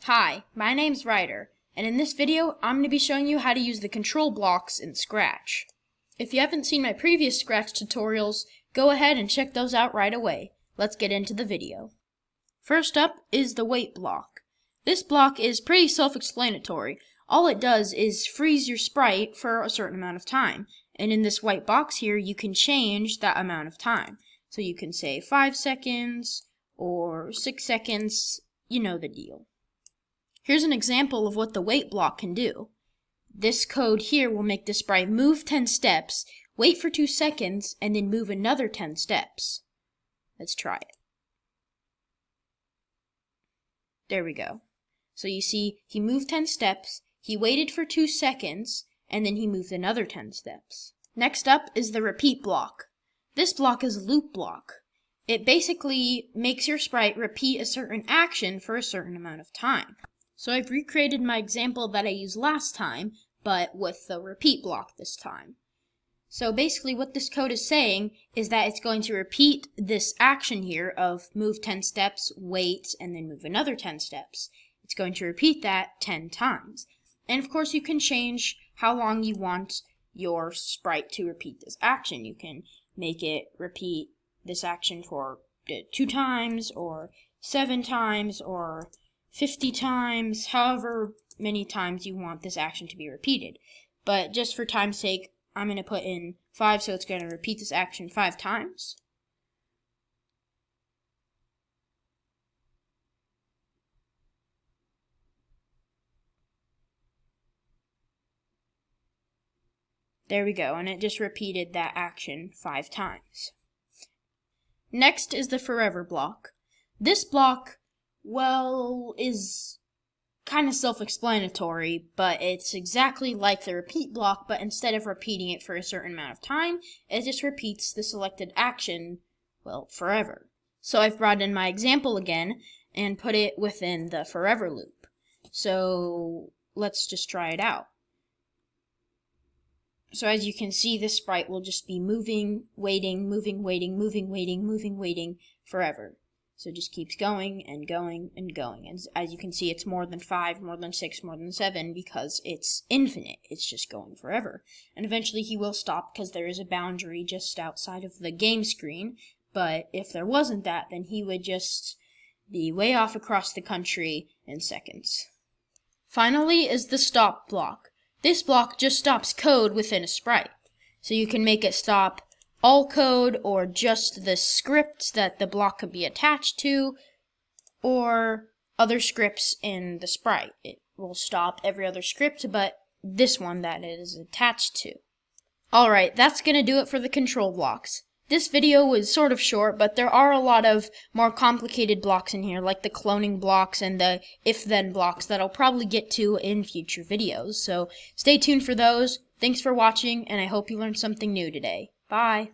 Hi, my name's Ryder, and in this video I'm going to be showing you how to use the control blocks in Scratch. If you haven't seen my previous Scratch tutorials, go ahead and check those out right away. Let's get into the video. First up is the wait block. This block is pretty self-explanatory. All it does is freeze your sprite for a certain amount of time, and in this white box here you can change that amount of time. So you can say 5 seconds or 6 seconds, you know the deal. Here's an example of what the wait block can do. This code here will make the sprite move 10 steps, wait for 2 seconds, and then move another 10 steps. Let's try it. There we go. So you see, he moved 10 steps, he waited for 2 seconds, and then he moved another 10 steps. Next up is the repeat block. This block is a loop block. It basically makes your sprite repeat a certain action for a certain amount of time. So I've recreated my example that I used last time, but with the repeat block this time. So basically what this code is saying is that it's going to repeat this action here of move 10 steps, wait, and then move another 10 steps. It's going to repeat that 10 times. And of course you can change how long you want your sprite to repeat this action. You can make it repeat this action for 2 times, or 7 times, or 50 times, however many times you want this action to be repeated. But just for time's sake, I'm going to put in 5, so it's going to repeat this action 5 times. There we go, and it just repeated that action 5 times. Next is the forever block. This block, well, is kind of self-explanatory, but it's exactly like the repeat block, but instead of repeating it for a certain amount of time, it just repeats the selected action, well, forever. So I've brought in my example again and put it within the forever loop. So let's just try it out. So as you can see, this sprite will just be moving, waiting, moving, waiting, moving, waiting, moving, waiting forever. So it just keeps going and going and going. And as you can see, it's more than 5, more than 6, more than 7 because it's infinite. It's just going forever. And eventually he will stop because there is a boundary just outside of the game screen. But if there wasn't that, then he would just be way off across the country in seconds. Finally is the stop block. This block just stops code within a sprite. So you can make it stop all code, or just the scripts that the block could be attached to, or other scripts in the sprite. It will stop every other script but this one that it is attached to. Alright, that's going to do it for the control blocks. This video was sort of short, but there are a lot of more complicated blocks in here, like the cloning blocks and the if-then blocks that I'll probably get to in future videos. So stay tuned for those. Thanks for watching, and I hope you learned something new today. Bye!